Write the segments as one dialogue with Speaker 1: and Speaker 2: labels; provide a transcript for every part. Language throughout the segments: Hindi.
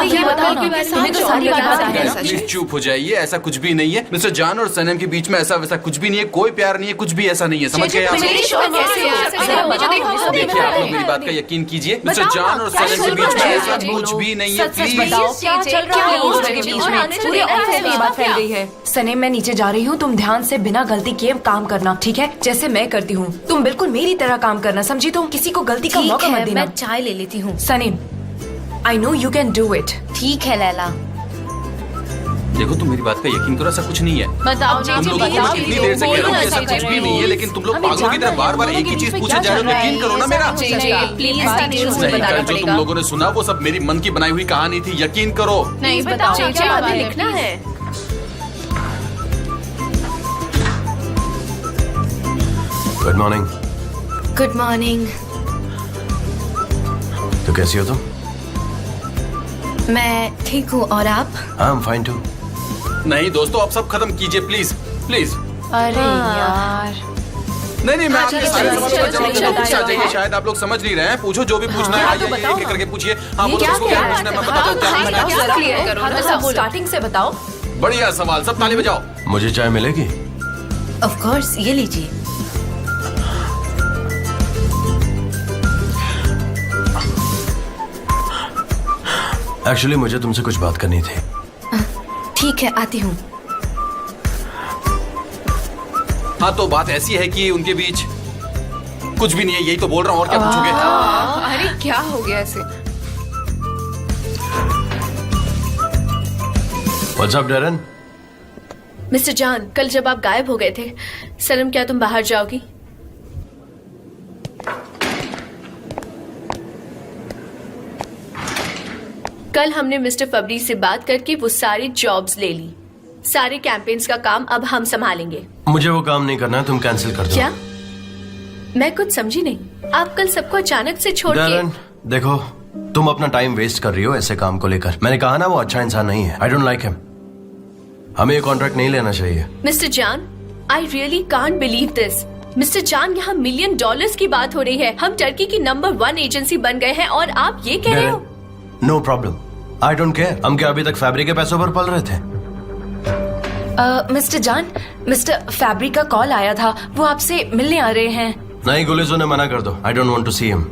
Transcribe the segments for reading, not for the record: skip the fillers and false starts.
Speaker 1: ये बताओ कि तुम्हें तो सारी बात पता है।
Speaker 2: प्लीज चुप हो जाइए, ऐसा कुछ भी नहीं है। मिस्टर जान और सनम के बीच में ऐसा वैसा कुछ भी नहीं है, कोई प्यार नहीं है, कुछ भी ऐसा नहीं है, समझ गए आप? देखिए आप लोग मेरी बात का यकीन कीजिए, मिस्टर जान और सनम के बीच में ऐसा कुछ भी नहीं है। प्लीज
Speaker 1: क्या चल रहा है के बीच में? पूरे ऑफिस में ये बात फैल गई है। सनम मैं नीचे जा रही हूँ, तुम ध्यान से बिना गलती किए काम करना, ठीक है? जैसे मैं करती हूँ तुम बिल्कुल मेरी तरह काम करना, समझी? तुम किसी को गलती का मौका मत देना।
Speaker 3: मैं चाय ले लेती हूँ।
Speaker 1: Sanam I know you can do it.
Speaker 3: ठीक है लैला।
Speaker 2: देखो तुम मेरी बात का यकीन करो, ऐसा कुछ नहीं है।
Speaker 3: बताओ
Speaker 2: तुम लोगों को मैं कितनी देर से कह रहा हूँ ऐसा कुछ भी नहीं है, लेकिन तुम लोग पागलों की तरह बार बार एक ही चीज पूछे जा रहे हो। यकीन करो ना मेरा।
Speaker 3: प्लीज
Speaker 2: जो तुम लोगों ने सुना वो सब मेरी मन की बनाई हुई कहानी थी, यकीन करो।
Speaker 3: नहीं बताओ क्या लिखना है।
Speaker 4: Good morning.
Speaker 3: Good morning.
Speaker 4: तो कैसी हो तुम?
Speaker 3: मैं ठीक हूँ, और आप?
Speaker 4: I am fine too.
Speaker 2: नहीं दोस्तों, आप सब खत्म कीजिए प्लीज प्लीज।
Speaker 1: अरे यार
Speaker 2: नहीं मैं आपके सारे सवालों का जवाब दूंगा, पूछा जाइए। शायद आप लोग समझ नहीं रहे हैं, पूछो जो भी पूछना है, आइए एक करके पूछिए। हाँ बोलो, उसको क्या पूछना है मैं बताता हूँ।
Speaker 1: स्टार्टिंग से बताओ।
Speaker 2: बढ़िया सवाल, सब ताली बजाओ।
Speaker 4: मुझे चाय मिलेगी?
Speaker 3: ऑफ कोर्स, ये लीजिए।
Speaker 4: एक्चुअली मुझे तुमसे कुछ बात करनी थी।
Speaker 3: ठीक है, आती हूँ।
Speaker 2: हाँ तो बात ऐसी है कि उनके बीच कुछ भी नहीं है, यही तो बोल रहा हूँ, और क्या पूछोगे?
Speaker 1: अरे क्या हो गया ऐसे?
Speaker 4: What's up, Darren?
Speaker 5: मिस्टर जान, कल जब आप गायब हो गए थे, सनम क्या तुम बाहर जाओगी? कल हमने मिस्टर फबरी से बात करके वो सारी जॉब्स ले ली। सारे कैंपेन्स का काम अब हम संभालेंगे।
Speaker 4: मुझे वो काम नहीं करना है, तुम कैंसिल कर दो।
Speaker 5: क्या? मैं कुछ समझी नहीं। आप कल सबको अचानक से छोड़ के।
Speaker 4: देखो तुम अपना टाइम वेस्ट कर रही हो ऐसे काम को लेकर। मैंने कहा ना वो अच्छा इंसान नहीं है। I don't like him. हमें ये कॉन्ट्रैक्ट नहीं लेना चाहिए।
Speaker 5: Mister John, I really can't believe this. Mister जान, यहाँ $1 मिलियन की बात हो रही है। हम टर्की की नंबर 1 एजेंसी बन गए हैं और आप ये कह रहे हो?
Speaker 4: No problem, I don't care. हम क्या अभी तक फैब्रिक के पैसों पर पल रहे थे?
Speaker 1: मिस्टर जान, मिस्टर फैब्रिक का कॉल आया था, वो आपसे मिलने आ रहे हैं।
Speaker 4: नहीं, गुलिजो ने मना कर दो। I don't want to see him.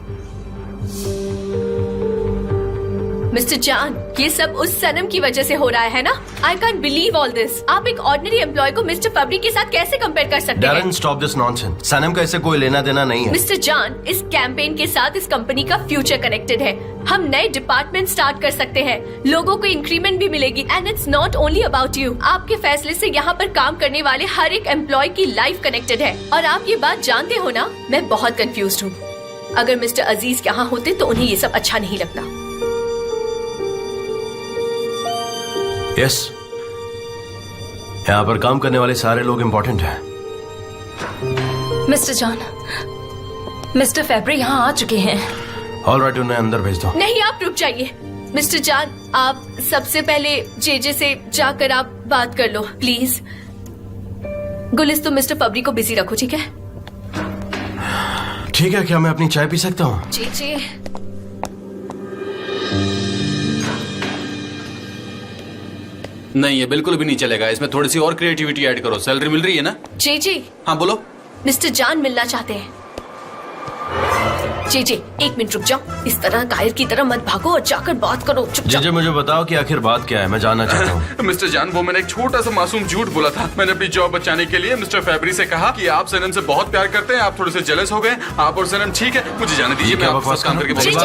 Speaker 5: Mister John, ये सब उस सनम की वजह से हो रहा है ना? I can't believe all this. आप एक ऑर्डिनरी एम्प्लॉय को मिस्टर फैब्रिक के साथ कैसे कंपेयर कर सकते हैं?
Speaker 4: Darren, stop this nonsense. Sanam का इससे कोई लेना देना नहीं है।
Speaker 5: मिस्टर जान, इस कैंपेन के साथ इस कंपनी का फ्यूचर कनेक्टेड है। हम नए डिपार्टमेंट स्टार्ट कर सकते हैं, लोगों को इंक्रीमेंट भी मिलेगी, and it's not only about you. आपके फैसले से यहाँ पर काम करने वाले हर एक एम्प्लॉय की लाइफ कनेक्टेड है, और आप ये बात जानते हो ना? मैं बहुत कंफ्यूज हूँ। अगर मिस्टर अजीज यहाँ होते तो उन्हें ये सब अच्छा नहीं लगता।
Speaker 4: यस, यहाँ पर काम करने वाले सारे लोग इम्पोर्टेंट हैं।
Speaker 1: मिस्टर जॉन, मिस्टर फैब्रिक यहाँ आ चुके हैं।
Speaker 4: ऑलराइट, उन्हें अंदर भेज दो।
Speaker 5: नहीं, आप रुक जाइए। मिस्टर जान, आप सबसे पहले जेजे से जाकर आप बात कर लो प्लीज। गुलिस, तुम मिस्टर फैब्रिक को बिजी रखो, ठीक है?
Speaker 4: ठीक है, क्या मैं अपनी चाय पी सकता हूँ?
Speaker 5: जी जी।
Speaker 2: नहीं, ये बिल्कुल भी नहीं चलेगा। इसमें थोड़ी सी और क्रिएटिविटी ऐड करो। सैलरी मिल रही है ना?
Speaker 5: जी जी।
Speaker 2: हाँ बोलो।
Speaker 5: मिस्टर जान मिलना चाहते हैं। जी जी, 1 मिनट रुक जाओ। इस तरह कायर की तरह मत भागो और जाकर बात करो।
Speaker 4: जी, मुझे बताओ कि आखिर बात क्या है, मैं जानना चाहता हूँ।
Speaker 2: मिस्टर जान, वो मैंने एक छोटा सा मासूम झूठ बोला था। मैंने अपनी जॉब बचाने के लिए मिस्टर फैब्री से कहा कि आप सनम से बहुत प्यार करते हैं, आप थोड़े से जेलस हो गए। आप और सनम ठीक है, मुझे जाने दीजिए। मैं आपके साथ काम करके
Speaker 5: जाने दीजिए।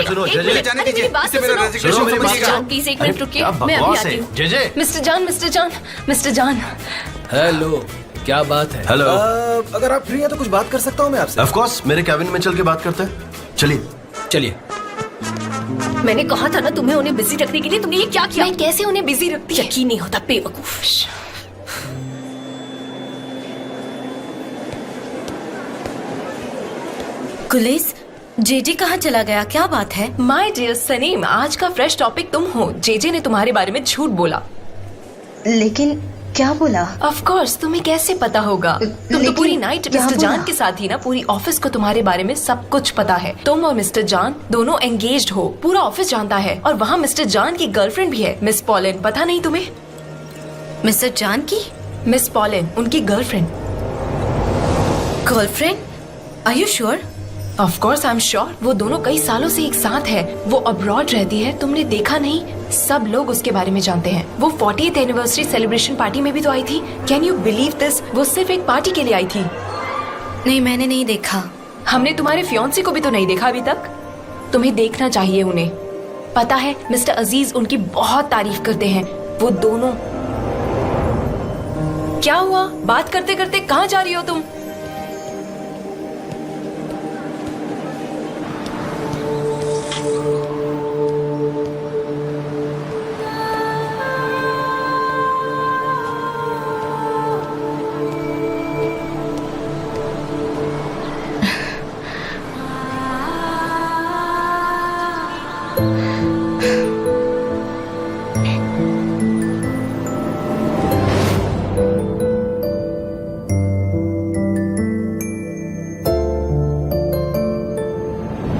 Speaker 5: प्लीज 1 मिनट रुकिए, मैं अभी आती हूँ।
Speaker 1: मिस्टर जान, मिस्टर जान, मिस्टर जान।
Speaker 6: हेलो, क्या बात है?
Speaker 4: हेलो।
Speaker 6: अगर आप फ्री हैं तो कुछ बात कर सकता हूँ मैं आपसे?
Speaker 4: ऑफ कोर्स, मेरे कैबिन में चल के बात करते हैं। चलिए
Speaker 6: चलिए।
Speaker 5: मैंने कहा था ना तुम्हें उन्हें बिजी रखने के लिए, तुमने ये क्या किया?
Speaker 1: मैं कैसे उन्हें बिजी रखती?
Speaker 5: यकीन नहीं होता, बेवकूफ।
Speaker 3: गुलिस, जेजे कहाँ चला गया? क्या बात है?
Speaker 1: माय डियर सनीम, आज का फ्रेश टॉपिक तुम हो। जेजे ने तुम्हारे बारे में झूठ बोला।
Speaker 3: लेकिन क्या बोला?
Speaker 1: ऑफ कोर्स तुम्हें कैसे पता होगा? तुम तो
Speaker 3: लेकिन
Speaker 1: पूरी नाइट
Speaker 3: क्या
Speaker 1: मिस्टर
Speaker 3: बोला?
Speaker 1: जान के साथ ही ना, पूरी ऑफिस को तुम्हारे बारे में सब कुछ पता है। तुम और मिस्टर जान दोनों एंगेज्ड हो, पूरा ऑफिस जानता है। और वहाँ मिस्टर जान की गर्लफ्रेंड भी है, मिस पॉलिन। पता नहीं तुम्हें?
Speaker 3: मिस्टर जान की
Speaker 1: मिस पॉलिन उनकी girlfriend.
Speaker 3: Girlfriend? Are you sure?
Speaker 1: Of course I am sure. वो दोनों कई सालों से एक साथ है। वो अब्रॉड रहती है, तुमने देखा नहीं? सब लोग उसके बारे में जानते हैं। वो 40th एनिवर्सरी सेलिब्रेशन पार्टी में भी तो आई थी। Can you believe this? वो सिर्फ एक पार्टी के लिए आई थी।
Speaker 3: नहीं, मैंने नहीं देखा।
Speaker 1: हमने तुम्हारे फियांसे को भी तो नहीं देखा अभी तक। तुम्हें देखना चाहिए उन्हें। पता है मिस्टर अजीज उनकी बहुत तारीफ करते हैं। वो दोनों। क्या हुआ? बात करते करते कहाँ जा रही हो तुम?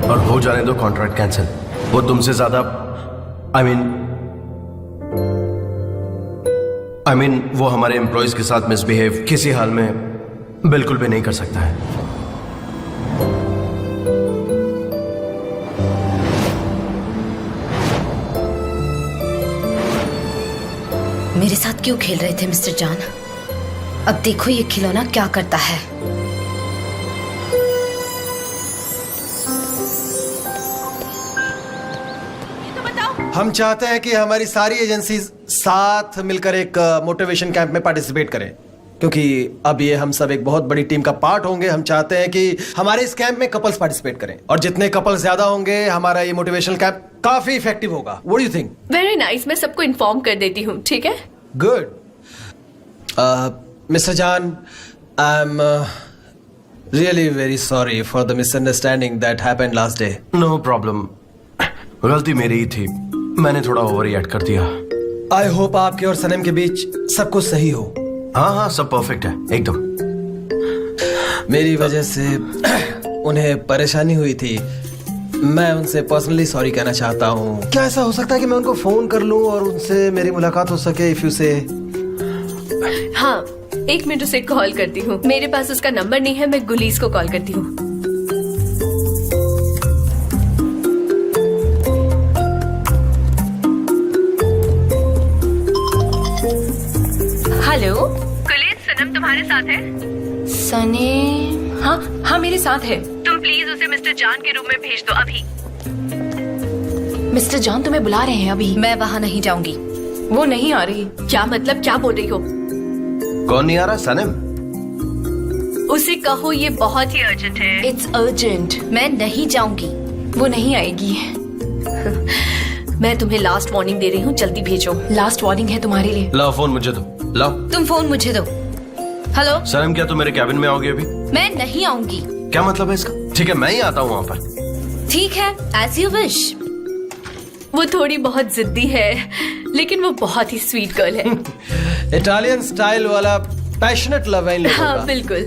Speaker 4: और हो जाने दो कॉन्ट्रैक्ट कैंसिल। वो तुमसे ज्यादा आई मीन वो हमारे एम्प्लॉयज के साथ मिसबिहेव किसी हाल में बिल्कुल भी नहीं कर सकता है।
Speaker 3: मेरे साथ क्यों खेल रहे थे मिस्टर जान? अब देखो ये खिलौना क्या करता है।
Speaker 6: हम चाहते हैं कि हमारी सारी एजेंसीज साथ मिलकर एक मोटिवेशन कैंप में पार्टिसिपेट करें, क्योंकि अब ये हम सब एक बहुत बड़ी टीम का पार्ट होंगे। हम चाहते हैं कि हमारे इस कैंप में कपल्स पार्टिसिपेट करें, और जितने कपल्स ज्यादा होंगे हमारा ये मोटिवेशनल कैंप काफी इफेक्टिव होगा। What do you think?
Speaker 5: Very nice, मैं सबको इन्फॉर्म कर देती हूँ, ठीक है?
Speaker 6: Good. Mister John, I am really very sorry for the misunderstanding that happened last day.
Speaker 4: No problem, गलती मेरी ही थी। मैंने थोड़ा ओवर रिएक्ट कर दिया।
Speaker 6: आई होप आपके और सनम के बीच सब कुछ सही हो।
Speaker 4: हाँ हाँ, सब परफेक्ट है एकदम।
Speaker 6: मेरी वजह से उन्हें परेशानी हुई थी। मैं उनसे पर्सनली सॉरी कहना चाहता हूँ। क्या ऐसा हो सकता है कि मैं उनको फोन कर लूँ और उनसे मेरी मुलाकात हो सके? इफ यू से।
Speaker 5: हाँ, 1 मिनट उसे कॉल करती हूँ। मेरे पास उसका नंबर नहीं है, मैं गुलीस को कॉल करती हूँ।
Speaker 1: हेलो
Speaker 5: गुलीस, सनम तुम्हारे साथ है?
Speaker 1: सने? हाँ हाँ मेरे साथ है।
Speaker 5: तुम प्लीज उसे मिस्टर जान के रूम में भेज दो अभी।
Speaker 1: मिस्टर जान तुम्हें बुला रहे हैं अभी।
Speaker 3: मैं वहां नहीं जाऊंगी।
Speaker 1: वो नहीं आ रही।
Speaker 5: क्या मतलब? क्या बोल रही हो?
Speaker 4: कौन नहीं आ रहा? सनम?
Speaker 5: उसे कहो ये बहुत ही अर्जेंट है।
Speaker 1: It's urgent.
Speaker 3: मैं नहीं जाऊंगी।
Speaker 1: वो नहीं आएगी।
Speaker 5: मैं तुम्हें लास्ट वार्निंग दे रही हूँ, जल्दी भेजो।
Speaker 1: लास्ट वार्निंग है तुम्हारे लिए।
Speaker 4: लाओ फोन मुझे दो, लाओ।
Speaker 3: तुम फोन मुझे दो। हेलो
Speaker 4: सनम, क्या तुम मेरे कैबिन में आओगे अभी?
Speaker 3: मैं नहीं आऊंगी।
Speaker 4: क्या मतलब है इसका? ठीक है, मैं ही आता हूँ वहाँ पर।
Speaker 3: ठीक है, एज यू विश।
Speaker 5: वो थोड़ी बहुत जिद्दी है, लेकिन वो बहुत ही स्वीट गर्ल है।
Speaker 6: इटालियन स्टाइल वाला पैशनेट लव है इन लोगों
Speaker 5: हाँ
Speaker 6: का।
Speaker 5: बिल्कुल।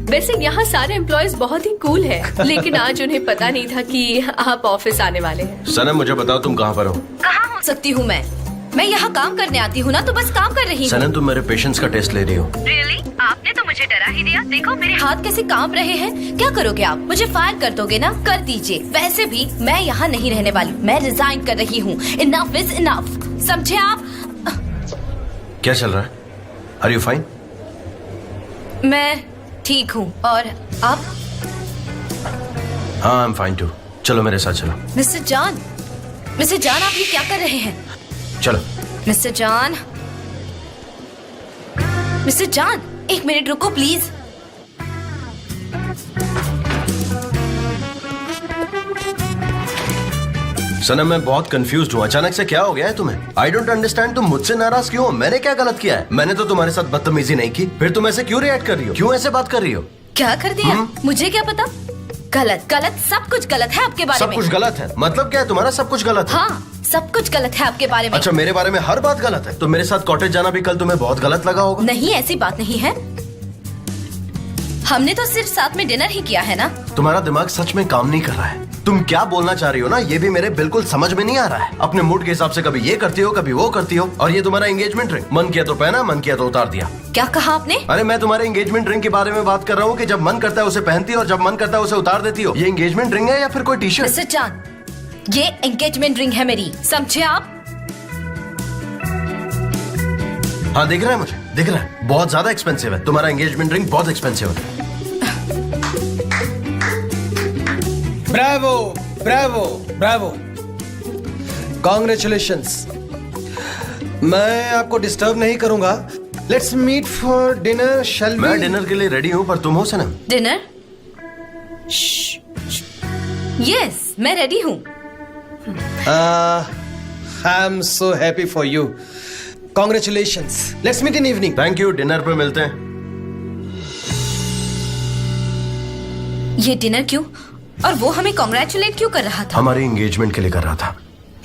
Speaker 5: वैसे यहाँ सारे एम्प्लॉयज बहुत ही कूल है, लेकिन आज उन्हें पता नहीं था कि आप ऑफिस आने वाले हैं।
Speaker 4: सनम, मुझे बताओ तुम कहाँ पर हो?
Speaker 3: कहाँ हो सकती हूँ मैं यहाँ काम करने आती हूँ ना, तो बस काम कर रही हूँ।
Speaker 4: सनम, तुम मेरे पेशेंस का टेस्ट ले रही हो।
Speaker 5: Really? आपने तो मुझे डरा ही दिया। देखो मेरे
Speaker 3: हाथ कैसे कांप रहे हैं। क्या करोगे आप? मुझे फायर कर दोगे ना? कर दीजिए। वैसे भी मैं यहाँ नहीं रहने वाली, मैं रिजाइन कर रही हूँ। इनफ इज इनफ, समझे आप?
Speaker 4: क्या चल रहा है? Are you fine?
Speaker 3: मैं ठीक हूँ, और आप?
Speaker 4: हाँ, आई एम फाइन टू। चलो मेरे साथ चलो।
Speaker 3: मिस्टर जान, आप ये क्या कर रहे हैं?
Speaker 4: चलो।
Speaker 3: मिस्टर जान, 1 मिनट रुको प्लीज।
Speaker 4: सनम, मैं बहुत कंफ्यूज्ड हूँ। अचानक से क्या हो गया है तुम्हें? I don't understand. तुम मुझसे नाराज क्यों हो? मैंने क्या गलत किया है? मैंने तो तुम्हारे साथ बदतमीजी नहीं की। फिर तुम ऐसे क्यों रिएक्ट कर रही हो? क्यों ऐसे बात कर रही हो?
Speaker 3: क्या कर दिया? मुझे क्या पता। गलत, सब कुछ गलत है आपके बारे
Speaker 4: सब
Speaker 3: में।
Speaker 4: कुछ गलत है? मतलब क्या है तुम्हारा? सब कुछ गलत है?
Speaker 3: हाँ, सब कुछ गलत है आपके बारे में।
Speaker 4: अच्छा, मेरे बारे में हर बात गलत है? तो मेरे साथ कॉटेज जाना भी कल तुम्हें बहुत गलत लगा होगा।
Speaker 3: नहीं, ऐसी बात नहीं है। हमने तो सिर्फ साथ में डिनर ही किया है ना।
Speaker 4: तुम्हारा दिमाग सच में काम नहीं कर रहा है। तुम क्या बोलना चाह रही हो ना, ये भी मेरे बिल्कुल समझ में नहीं आ रहा है। अपने मूड के हिसाब से कभी ये करती हो, कभी वो करती हो। और ये तुम्हारा एंगेजमेंट रिंग, मन किया तो पहना, मन किया तो उतार दिया।
Speaker 3: क्या कहा आपने?
Speaker 4: अरे मैं तुम्हारे एंगेजमेंट रिंग के बारे में बात कर रहा हूँ कि जब मन करता है उसे पहनती हो और जब मन करता है उसे उतार देती हो। ये एंगेजमेंट रिंग है या फिर कोई टी शर्ट?
Speaker 3: मिस्टर चांद, ये एंगेजमेंट रिंग है मेरी, समझे आप?
Speaker 4: हाँ, दिख रहा है मुझे, दिख रहा है। बहुत ज्यादा एक्सपेंसिव है तुम्हारा एंगेजमेंट रिंग, बहुत एक्सपेंसिव है।
Speaker 6: Bravo bravo bravo, congratulations. मैं आपको डिस्टर्ब नहीं करूंगा। Let's meet for dinner, shall we?
Speaker 4: मैं डिनर के लिए रेडी हूँ, पर तुम हो सनम?
Speaker 3: डिनर? यस, मैं रेडी हूँ।
Speaker 6: I am so happy for you. Congratulations. Let's meet in evening.
Speaker 4: Thank you, dinner पे मिलते हैं।
Speaker 3: ये डिनर क्यों? और वो हमें कॉन्ग्रेचुलेट क्यों कर रहा था?
Speaker 4: हमारी एंगेजमेंट के लिए कर रहा था।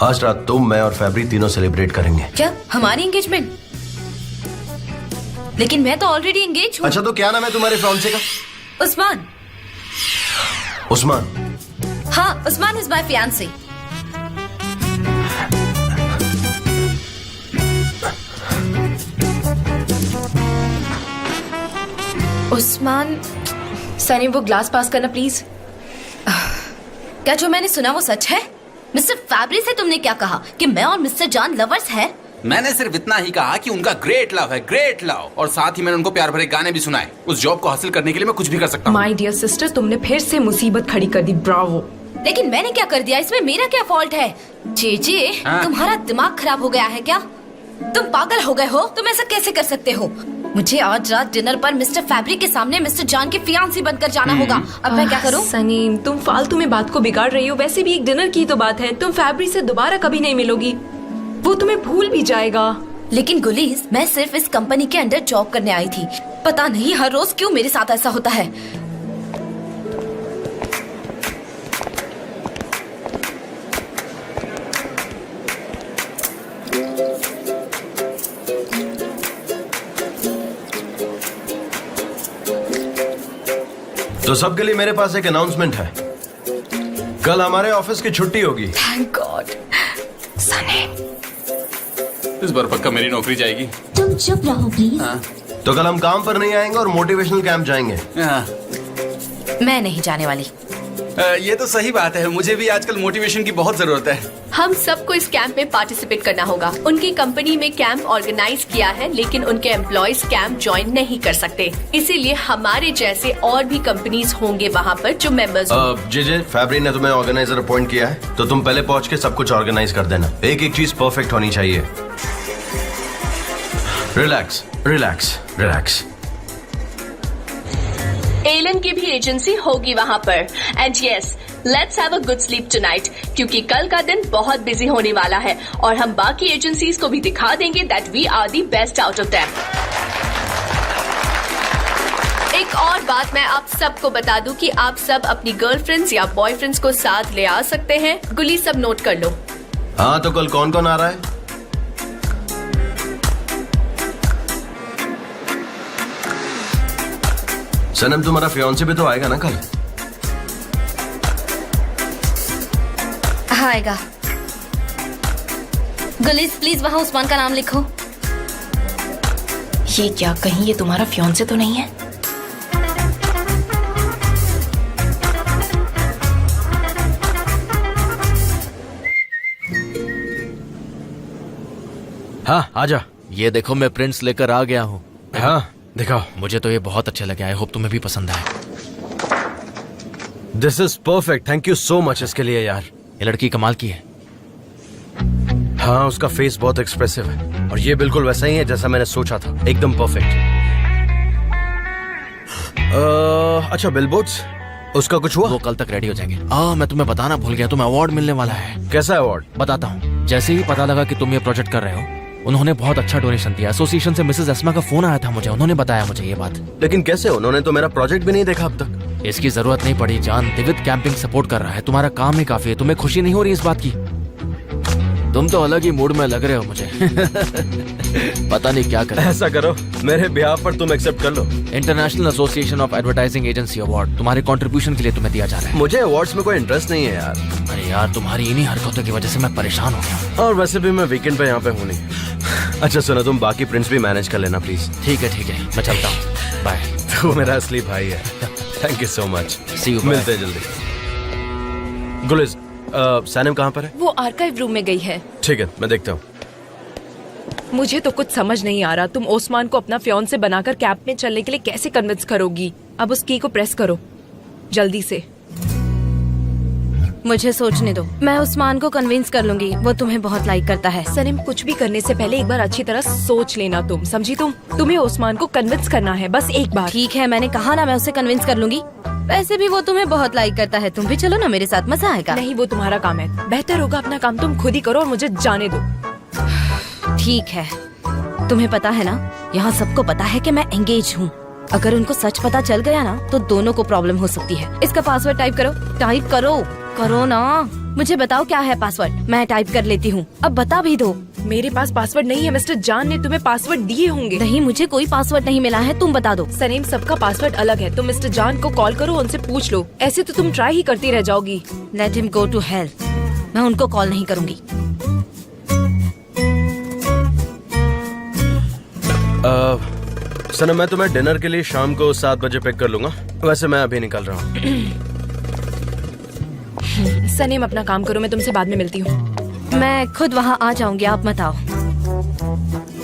Speaker 4: आज रात तुम, मैं और फैब्री तीनों सेलिब्रेट करेंगे।
Speaker 3: क्या हमारी एंगेजमेंट? लेकिन मैं तो ऑलरेडी एंगेज हूँ।
Speaker 4: अच्छा, तो क्या नाम है तुम्हारे फियांसे का?
Speaker 3: उस्मान।
Speaker 4: उस्मान?
Speaker 3: हाँ, Usman is my fiancee. Usman.
Speaker 1: Sunny, वो ग्लास पास करना प्लीज।
Speaker 3: क्या जो मैंने सुना वो सच है? मिस्टर फैब्री से तुमने क्या कहा कि मैं और मिस्टर जॉन लवर्स हैं?
Speaker 2: मैंने सिर्फ इतना ही कहा कि उनका ग्रेट लव है, ग्रेट लव। और साथ ही मैंने उनको प्यार भरे गाने भी सुनाए। उस जॉब को हासिल करने के लिए मैं कुछ भी कर सकता हूँ।
Speaker 1: माय डियर सिस्टर, तुमने फिर से मुसीबत खड़ी कर दी। ब्रावो।
Speaker 3: लेकिन मैंने क्या कर दिया? इसमें मेरा क्या फॉल्ट है? जे
Speaker 2: हाँ?
Speaker 3: तुम्हारा दिमाग खराब हो गया है क्या? तुम पागल हो गए हो? तुम ऐसा कैसे कर सकते हो? मुझे आज रात डिनर पर मिस्टर फैब्रिक के सामने मिस्टर जॉन की फियांसी बनकर जाना होगा। अब मैं क्या करूं?
Speaker 1: सनी, तुम फालतू में बात को बिगाड़ रही हो। वैसे भी एक डिनर की तो बात है। तुम फैब्रिक से दोबारा कभी नहीं मिलोगी, वो तुम्हें भूल भी जाएगा।
Speaker 3: लेकिन गुलीज, मैं सिर्फ इस कंपनी के अंडर जॉब करने आई थी। पता नहीं हर रोज क्यों मेरे साथ ऐसा होता है।
Speaker 4: तो सबके लिए मेरे पास एक अनाउंसमेंट है। कल हमारे ऑफिस की छुट्टी होगी।
Speaker 3: Thank God.
Speaker 1: सनी,
Speaker 2: इस बार पक्का मेरी नौकरी जाएगी।
Speaker 7: तुम चुप रहो प्लीज।
Speaker 4: तो कल हम काम पर नहीं आएंगे और मोटिवेशनल कैंप जाएंगे।
Speaker 3: मैं नहीं जाने वाली।
Speaker 2: ये तो सही बात है, मुझे भी आजकल मोटिवेशन की बहुत जरूरत है।
Speaker 5: हम सबको इस कैंप में पार्टिसिपेट करना होगा। उनकी कंपनी में कैंप ऑर्गेनाइज किया है, लेकिन उनके एम्प्लॉयज कैंप ज्वाइन नहीं कर सकते। इसीलिए हमारे जैसे और भी कंपनीज होंगे वहाँ पर जो मेंबर्स
Speaker 4: जे फैब्री ने तुम्हें ऑर्गेनाइजर अपॉइंट किया है, तो तुम पहले पहुंच के सब कुछ ऑर्गेनाइज कर देना। एक एक चीज परफेक्ट होनी चाहिए। Relax relax relax.
Speaker 5: एलन की भी एजेंसी होगी वहाँ पर। And yes, let's have a good sleep tonight, क्योंकि कल का दिन बहुत बिजी होने वाला है और हम बाकी एजेंसीज को भी दिखा देंगे that we are the best out of them. एक और बात मैं आप सबको बता दूं कि आप सब अपनी गर्लफ्रेंड्स या बॉयफ्रेंड्स को साथ ले आ सकते हैं। गुली, सब नोट कर लो।
Speaker 4: हाँ, तो कल कौन कौन आ रहा है? सनम, तुम्हारा फियांसे भी तो आएगा ना कल?
Speaker 3: आएगा। गुलीज, प्लीज वहाँ उस्मान का नाम लिखो।
Speaker 1: ये क्या, कहीं ये तुम्हारा फियांसे तो नहीं है?
Speaker 8: हाँ, आजा।
Speaker 9: ये देखो, मैं प्रिंट्स लेकर आ गया हूँ।
Speaker 8: हाँ, दिखाओ।
Speaker 9: मुझे तो ये बहुत अच्छे लगे। आई होप तुम्हें भी पसंद आए।
Speaker 8: This is perfect. Thank you so much इसके लिए यार।
Speaker 9: ये लड़की कमाल की है।
Speaker 8: हाँ, उसका फेस बहुत एक्सप्रेसिव है और ये बिल्कुल वैसा ही है जैसा मैंने सोचा था। एकदम परफेक्ट। अच्छा, बिलबोर्ड्स, उसका कुछ हुआ?
Speaker 9: वो कल तक रेडी हो जाएंगे। मैं तुम्हें बताना भूल गया, तुम्हें अवार्ड मिलने वाला है।
Speaker 8: कैसा अवार्ड?
Speaker 9: बताता हूँ। जैसे ही पता लगा कि तुम ये प्रोजेक्ट कर रहे हो, उन्होंने बहुत अच्छा डोनेशन दिया। एसोसिएशन से मिसेस अस्मा का फोन आया था मुझे, उन्होंने बताया मुझे ये बात।
Speaker 4: लेकिन कैसे? उन्होंने तो मेरा प्रोजेक्ट भी नहीं देखा अब तक।
Speaker 9: इसकी जरूरत नहीं पड़ी जान। दिविद कैंपिंग सपोर्ट कर रहा है, तुम्हारा काम ही काफी है। तुम्हें खुशी नहीं हो रही इस बात की? तुम तो अलग ही मूड में लग रहे हो मुझे। पता नहीं क्या कर।
Speaker 8: ऐसा करो, मेरे ब्याह पर तुम एक्सेप्ट कर लो।
Speaker 9: International association of advertising agency award तुम्हारे कंट्रीब्यूशन के लिए तुम्हें दिया जा रहा है।
Speaker 8: मुझे अवार्ड्स में कोई इंटरेस्ट नहीं है यार।
Speaker 9: अरे यार, तुम्हारी इन्हीं हरकतों की वजह से मैं परेशान हो गया।
Speaker 8: और वैसे भी मैं वीकेंड पे यहाँ पे हूँ नहीं। अच्छा सुनो, तुम बाकी प्रिंट्स भी मैनेज कर लेना प्लीज।
Speaker 9: ठीक है, मैं चलता हूँ। बाय।
Speaker 8: तू मेरा असली भाई है। Thank you so much.
Speaker 9: See you, bye.
Speaker 8: मिलते हैं जल्दी। गुलिज, सैनम कहाँ पर है?
Speaker 1: वो आर्काइव रूम में गई है।
Speaker 8: ठीक है, मैं देखता हूँ।
Speaker 1: मुझे तो कुछ समझ नहीं आ रहा, तुम ओस्मान को अपना फियांसे बनाकर कैंप में चलने के लिए कैसे कन्विंस करोगी? अब उस की को प्रेस करो जल्दी से।
Speaker 3: मुझे सोचने दो, मैं उस्मान को कन्विंस कर लूंगी। वो तुम्हें बहुत लाइक करता है।
Speaker 1: सनीम, कुछ भी करने से पहले एक बार अच्छी तरह सोच लेना। तुम समझी? तुम्हें ओस्मान को कन्विंस करना है, बस एक बार।
Speaker 3: ठीक है, मैंने कहा ना, मैं उसे कन्विंस कर लूंगी। वैसे भी वो तुम्हें बहुत लाइक करता है। तुम भी चलो ना मेरे साथ, मजा आएगा।
Speaker 1: नहीं, वो तुम्हारा काम है। बेहतर होगा अपना काम तुम खुद ही करो और मुझे जाने दो।
Speaker 3: ठीक है, तुम्हें पता है ना, यहाँ सबको पता है कि मैं एंगेज हूँ। अगर उनको सच पता चल गया ना तो दोनों को प्रॉब्लम हो सकती है। इसका पासवर्ड टाइप करो। टाइप करो ना। मुझे बताओ क्या है पासवर्ड, मैं टाइप कर लेती हूँ। अब बता भी दो।
Speaker 1: मेरे पास पासवर्ड नहीं है। मिस्टर जान ने तुम्हें पासवर्ड दिए होंगे।
Speaker 3: नहीं, मुझे कोई पासवर्ड नहीं मिला है, तुम बता दो।
Speaker 1: सनीम, सबका पासवर्ड अलग है। तुम मिस्टर जान को कॉल करो, उनसे पूछ लो। ऐसे तो तुम ट्राई ही करती रह जाओगी।
Speaker 3: Let him go to hell. मैं उनको कॉल नहीं करूंगी।
Speaker 8: सनम, मैं तुम्हें डिनर के लिए शाम को 7 बजे पिक कर लूंगा। वैसे मैं अभी निकल रहा हूँ।
Speaker 1: सनीम, अपना काम करो, मैं तुमसे बाद में मिलती हूँ।
Speaker 3: मैं खुद वहाँ आ जाऊंगी, आप मत आओ।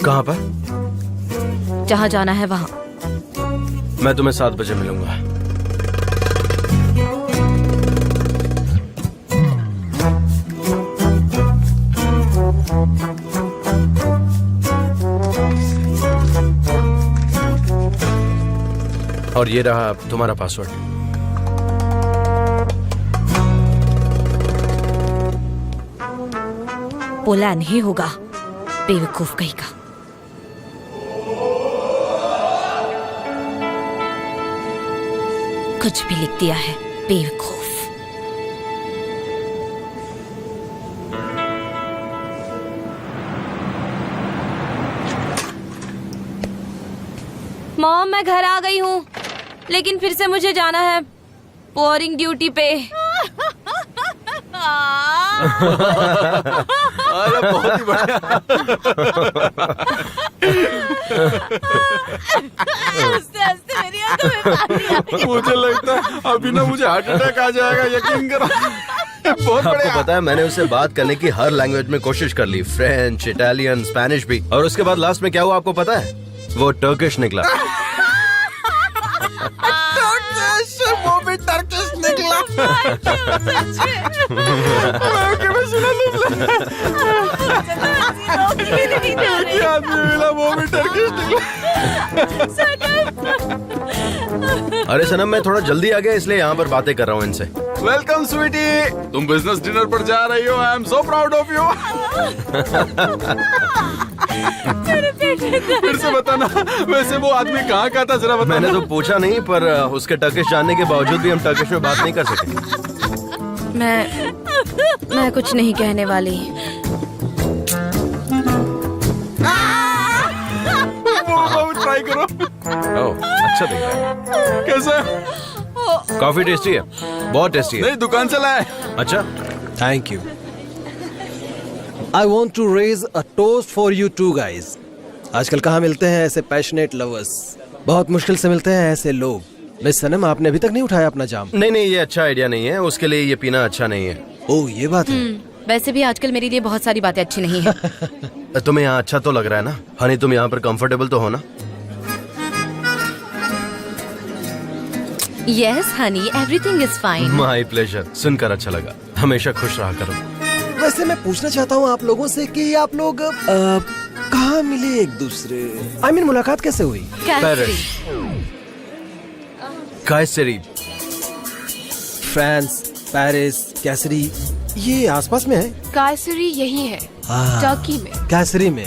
Speaker 8: कहाँ पर?
Speaker 3: जहाँ जाना है वहाँ।
Speaker 8: मैं तुम्हें 7 बजे मिलूंगा। और ये रहा तुम्हारा पासवर्ड।
Speaker 3: बोला नहीं होगा, बेवकूफ कहीं का। कुछ भी लिख दिया है, बेवकूफ। मॉम, मैं घर आ गई हूँ, लेकिन फिर से मुझे जाना है बोरिंग ड्यूटी पे।
Speaker 2: अरे बहुत ही बढ़िया। मुझे लगता है अभी ना मुझे हार्ट अटैक आ जाएगा, यकीन करो। बहुत बढ़िया।
Speaker 8: आपको पता है, मैंने उससे बात करने की हर लैंग्वेज में कोशिश कर ली, फ्रेंच, इटालियन, स्पेनिश भी। और उसके बाद लास्ट में क्या हुआ आपको पता है? वो टर्किश निकला।
Speaker 2: वो भी टर्किश निकला। वो भी टर्किश निकला।
Speaker 8: अरे सनम, मैं थोड़ा जल्दी आ गया इसलिए यहाँ पर बातें कर रहा हूँ इनसे।
Speaker 2: वेलकम स्वीटी, तुम बिजनेस डिनर पर जा रही हो। आई am so proud of you. फिर से बताना, वैसे वो आदमी कहाँ का था, जरा बताना।
Speaker 8: मैंने तो पूछा नहीं, पर उसके टर्किश जानने के बावजूद भी हम टर्किश में बात नहीं कर सके।
Speaker 3: मैं कुछ नहीं कहने वाली।
Speaker 2: वो ट्राई करो।
Speaker 8: ओह, अच्छा दिख रहा है।
Speaker 2: कैसा?
Speaker 8: काफी टेस्टी है, बहुत टेस्टी है।
Speaker 2: नहीं, दुकान से लाए।
Speaker 8: अच्छा,
Speaker 6: thank you. I want to raise a toast for you two guys. आजकल कहाँ मिलते हैं ऐसे पैशनेट लवर्स? बहुत मुश्किल से मिलते हैं ऐसे लोग। मिस सनम, आपने अभी तक नहीं उठाया अपना जाम।
Speaker 8: नहीं, ये अच्छा आइडिया नहीं है। उसके लिए ये पीना अच्छा नहीं है।
Speaker 6: ओह, ये बात है।
Speaker 3: वैसे भी आजकल मेरे लिए बहुत सारी बातें अच्छी नहीं है।
Speaker 8: तुम्हें यहाँ अच्छा तो लग रहा है ना? हनी, तुम यहाँ पर कंफर्टेबल तो हो ना?
Speaker 3: Yes Honey, everything is fine.
Speaker 8: My pleasure, सुनकर अच्छा लगा। हमेशा खुश रहा करो।
Speaker 6: वैसे मैं पूछना चाहता हूँ आप लोगों से कि आप लोग कहाँ मिले एक दूसरे? I mean, मुलाकात कैसे हुई?
Speaker 8: पेरिस, कायसरी।
Speaker 6: फ्रांस, पेरिस, कैसरी, ये आसपास में है।
Speaker 1: कायसरी यही है, टर्की में।
Speaker 6: कैसरी में?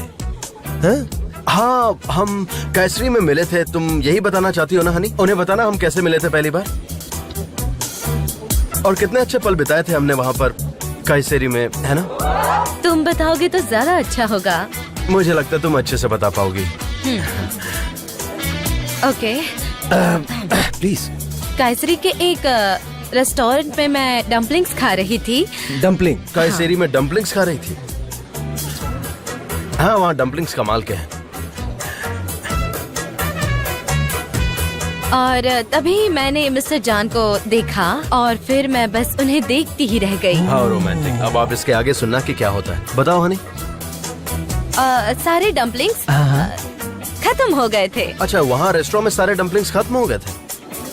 Speaker 6: हाँ?
Speaker 8: हाँ, हम कायसरी में मिले थे। तुम यही बताना चाहती हो ना हनी? उन्हें बताना हम कैसे मिले थे पहली बार, और कितने अच्छे पल बिताए थे हमने वहाँ पर कायसरी में, है ना?
Speaker 3: तो तुम बताओगे तो ज्यादा अच्छा होगा।
Speaker 8: मुझे लगता है तुम अच्छे से बता पाओगी।
Speaker 3: ओके।
Speaker 6: प्लीज।
Speaker 3: कायसरी के एक रेस्टोरेंट में मैं डम्पलिंग्स खा रही थी।
Speaker 6: डम्पलिंग।
Speaker 8: कायसेरी में डम्पलिंग्स खा रही थी? हाँ, वहाँ डम्पलिंग्स कमाल के हैं।
Speaker 3: और तभी मैंने मिस्टर जान को देखा और फिर मैं बस उन्हें देखती ही रह गई।
Speaker 8: हाँ, रोमांटिक। अब आप इसके आगे सुनना कि क्या होता है, बताओ हनी।
Speaker 3: सारे डम्पलिंग्स खत्म हो गए थे।
Speaker 8: अच्छा, वहाँ रेस्टोरेंट में सारे डम्पलिंग्स खत्म हो गए थे?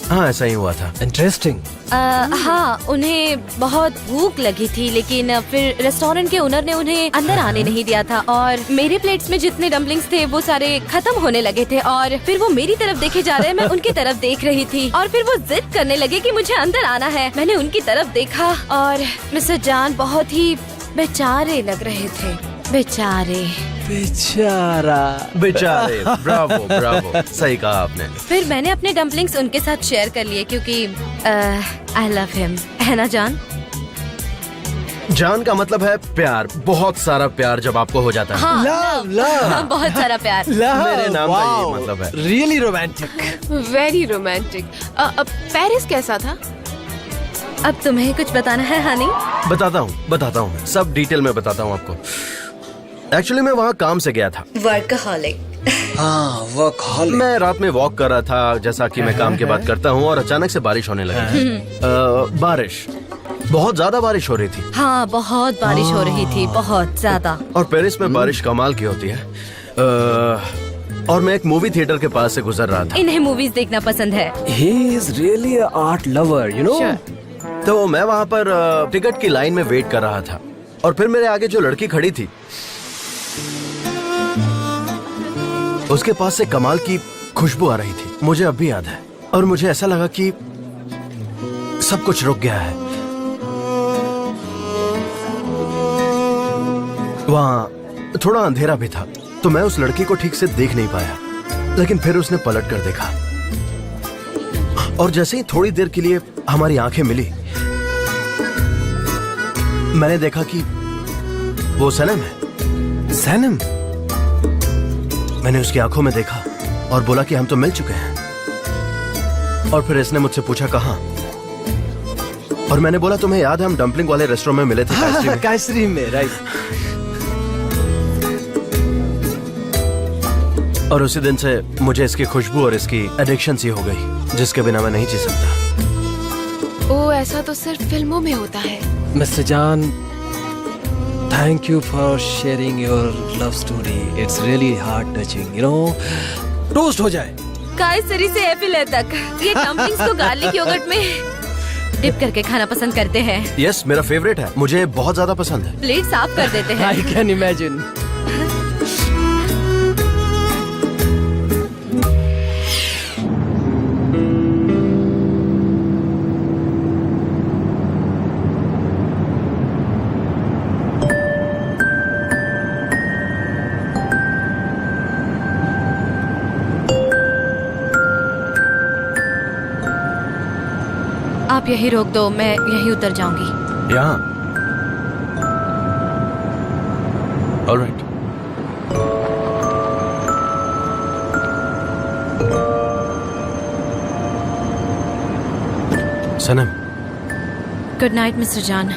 Speaker 8: हाँ, ऐसा ही हुआ था।
Speaker 6: इंटरेस्टिंग।
Speaker 3: हाँ, उन्हें बहुत भूख लगी थी, लेकिन फिर रेस्टोरेंट के ओनर ने उन्हें अंदर आने नहीं दिया था और मेरे प्लेट्स में जितने डम्पलिंग्स थे वो सारे खत्म होने लगे थे और फिर वो मेरी तरफ देखे जा रहे, मैं उनकी तरफ देख रही थी और फिर वो जिद करने लगे कि मुझे अंदर आना है। मैंने उनकी तरफ देखा और मिस्टर जान बहुत ही बेचारे लग रहे थे। बेचारे।
Speaker 8: बेचारे। ब्रावो ब्रावो, सही कहा आपने।
Speaker 3: फिर मैंने अपने डम्पलिंग्स उनके साथ शेयर कर लिए क्योंकि आई लव हिम, है ना जान?
Speaker 8: जान का मतलब है प्यार, बहुत सारा प्यार जब आपको हो जाता है।
Speaker 3: हाँ,
Speaker 6: लव।
Speaker 3: बहुत सारा प्यार।
Speaker 8: मेरे नाम का यही मतलब है।
Speaker 6: Really romantic.
Speaker 7: Very romantic. Paris कैसा था?
Speaker 3: अब तुम्हें कुछ बताना है हनी?
Speaker 8: बताता हूँ, सब डिटेल में बताता हूँ आपको। एक्चुअली मैं वहाँ काम से गया था।
Speaker 3: वर्कहॉलिक।
Speaker 6: हाँ, वर्कहॉलिक।
Speaker 8: मैं रात में वॉक कर रहा था, जैसा कि मैं काम के बाद करता हूँ, और अचानक से बारिश होने लगी। बारिश, बहुत ज्यादा बारिश हो रही थी।
Speaker 3: हाँ, बहुत बारिश हो रही थी, बहुत ज्यादा।
Speaker 8: और पेरिस में बारिश कमाल की होती है। और मैं एक मूवी थिएटर के पास से गुजर रहा था।
Speaker 3: इन्हें मूवीज देखना पसंद है।
Speaker 6: He is really a art lover, you know?
Speaker 8: तो मैं वहाँ पर टिकट की लाइन में वेट कर रहा था और फिर मेरे आगे जो लड़की खड़ी थी उसके पास से कमाल की खुशबू आ रही थी। मुझे अब भी याद है और मुझे ऐसा लगा कि सब कुछ रुक गया है। वहाँ थोड़ा अंधेरा भी था तो मैं उस लड़की को ठीक से देख नहीं पाया, लेकिन फिर उसने पलट कर देखा और जैसे ही थोड़ी देर के लिए हमारी आंखें मिली, मैंने देखा कि वो सनम है।
Speaker 6: सनम?
Speaker 8: मैंने उसकी आंखों में देखा और बोला कि हम तो मिल चुके हैं। और फिर इसने मुझसे पूछा कहाँ, और मैंने बोला तुम्हें याद है हम डम्पलिंग वाले रेस्टोरेंट में मिले थे कायसरी में?
Speaker 6: कायसरी में, राइट।
Speaker 8: और उसी दिन से मुझे इसकी खुशबू और इसकी एडिक्शन सी हो गई जिसके बिना मैं नहीं जी सकता।
Speaker 7: ओ, ऐसा तो सिर्फ फिल्मों में होता है।
Speaker 6: मिस्टर जान, thank you for sharing your love story. It's really heart touching, you know. Toast हो जाए।
Speaker 3: कायसरी से एफिले तक ये डम्पलिंग्स को गार्लिक योगर्ट में डिप करके खाना पसंद करते हैं।
Speaker 8: यस, मेरा फेवरेट है, मुझे बहुत ज्यादा पसंद है।
Speaker 3: प्लेट साफ कर देते हैं।
Speaker 6: I can imagine.
Speaker 3: आप यही रोक दो, मैं यही उतर जाऊंगी।
Speaker 8: यहाँ? ऑलराइट। सनम।
Speaker 3: गुड नाइट मिस्टर जान।